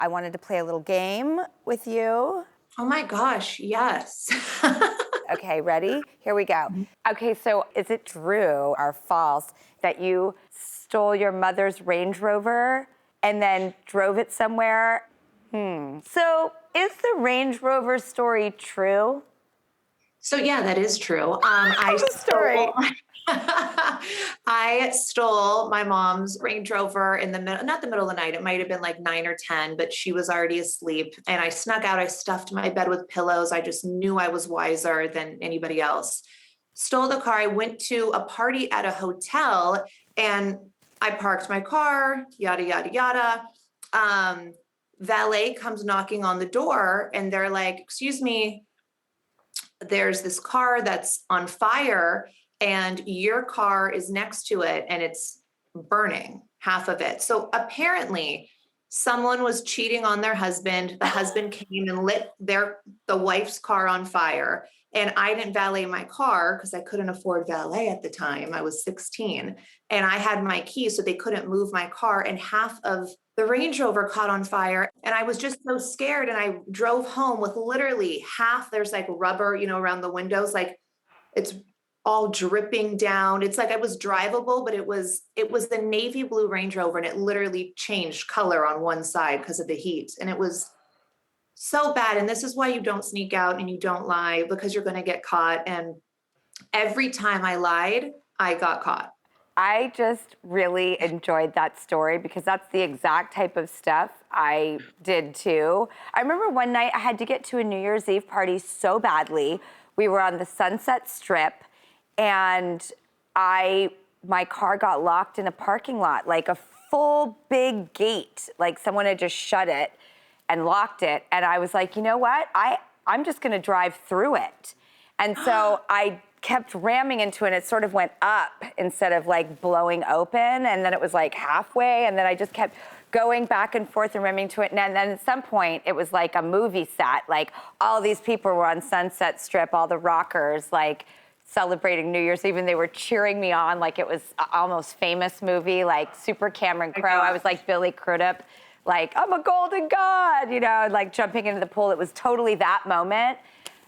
I wanted to play a little game with you. Oh my gosh, yes. Okay, ready? Here we go. Okay, so is it true or false that you stole your mother's Range Rover and then drove it somewhere? So is the Range Rover story true? So yeah, that is true. The story. I stole my mom's Range Rover in the middle, not the middle of the night. It might have been like 9 or 10, but she was already asleep. And I snuck out. I stuffed my bed with pillows. I just knew I was wiser than anybody else. Stole the car. I went to a party at a hotel and I parked my car, yada, yada, yada. Valet comes knocking on the door and they're like, excuse me, there's this car that's on fire and your car is next to it and it's burning half of it. So apparently someone was cheating on their husband. The husband came and lit the wife's car on fire. And I didn't valet my car because I couldn't afford valet at the time. I was 16 and I had my keys, so they couldn't move my car. And half of the Range Rover caught on fire. And I was just so scared. And I drove home with literally half, there's like rubber, around the windows, like it's all dripping down. It's like I was drivable, but it was the navy blue Range Rover and it literally changed color on one side because of the heat. And it was so bad. And this is why you don't sneak out and you don't lie, because you're going to get caught. And every time I lied, I got caught. I just really enjoyed that story because that's the exact type of stuff I did too. I remember one night I had to get to a New Year's Eve party so badly. We were on the Sunset Strip and my car got locked in a parking lot, like a full big gate, like someone had just shut it and locked it. And I was like, you know what? I'm just gonna drive through it. And so I kept ramming into it and it sort of went up instead of like blowing open. And then it was like halfway. And then I just kept going back and forth and ramming to it. And then at some point it was like a movie set. Like all these people were on Sunset Strip, all the rockers, like celebrating New Year's Eve, and they were cheering me on like it was almost Famous movie, like Super Cameron Crowe. I was like Billy Crudup, like, I'm a golden god, like jumping into the pool. It was totally that moment.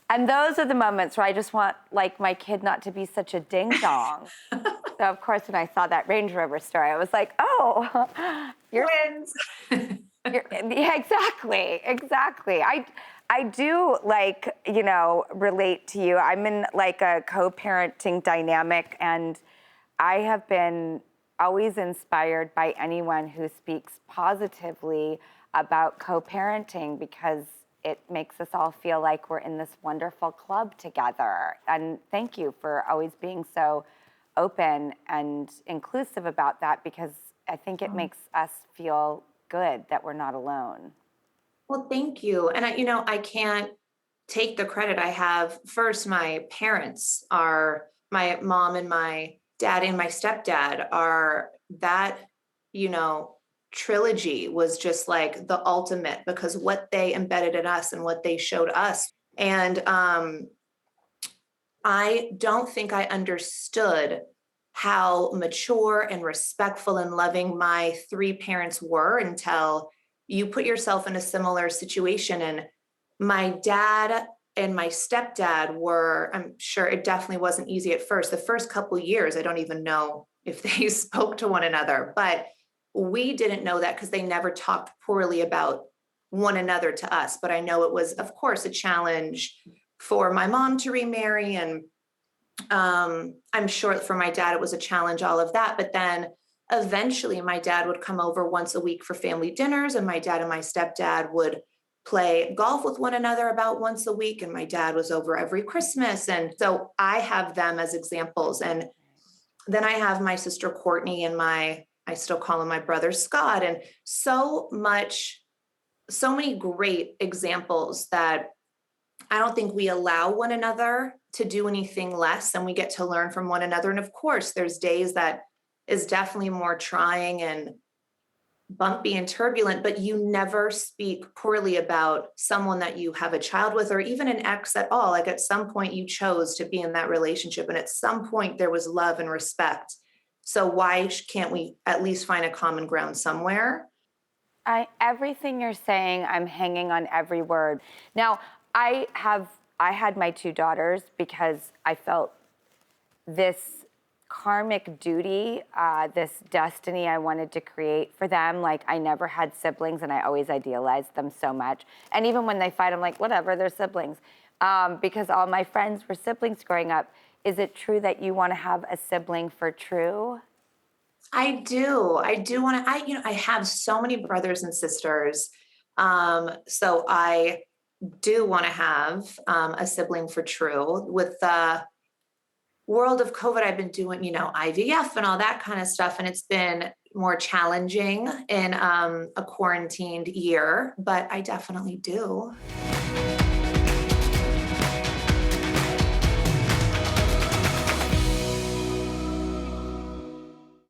And those are the moments where I just want like my kid not to be such a ding dong. So of course, when I saw that Range Rover story, I was like, oh, you're Twins. yeah, exactly. I do like, relate to you. I'm in like a co-parenting dynamic and I have been always inspired by anyone who speaks positively about co-parenting because it makes us all feel like we're in this wonderful club together. And thank you for always being so open and inclusive about that because I think it makes us feel good that we're not alone. Well, thank you. And I can't take the credit. I have first, my parents are my mom and my dad and my stepdad are that, trilogy was just like the ultimate because what they embedded in us and what they showed us. And I don't think I understood how mature and respectful and loving my three parents were until you put yourself in a similar situation. And my dad and my stepdad were, I'm sure it definitely wasn't easy at first. The first couple of years, I don't even know if they spoke to one another, but we didn't know that because they never talked poorly about one another to us. But I know it was, of course, a challenge for my mom to remarry. And I'm sure for my dad, it was a challenge, all of that. But then eventually my dad would come over once a week for family dinners, and my dad and my stepdad would play golf with one another about once a week. And my dad was over every Christmas. And so I have them as examples. And then I have my sister Courtney and I still call him my brother Scott, and so many great examples that I don't think we allow one another to do anything less, and we get to learn from one another. And of course, there's days that is definitely more trying and bumpy and turbulent, but you never speak poorly about someone that you have a child with or even an ex at all. Like at some point you chose to be in that relationship, and at some point there was love and respect. So why can't we at least find a common ground somewhere? Everything you're saying, I'm hanging on every word. Now, I had my two daughters because I felt this karmic duty, this destiny I wanted to create for them. Like, I never had siblings and I always idealized them so much. And even when they fight, I'm like, whatever, they're siblings. Because all my friends were siblings growing up. Is it true that you want to have a sibling for true? I do. I do want to, I have so many brothers and sisters. So I do want to have a sibling for true. With the world of COVID, I've been doing, IVF and all that kind of stuff. And it's been more challenging in a quarantined year, but I definitely do.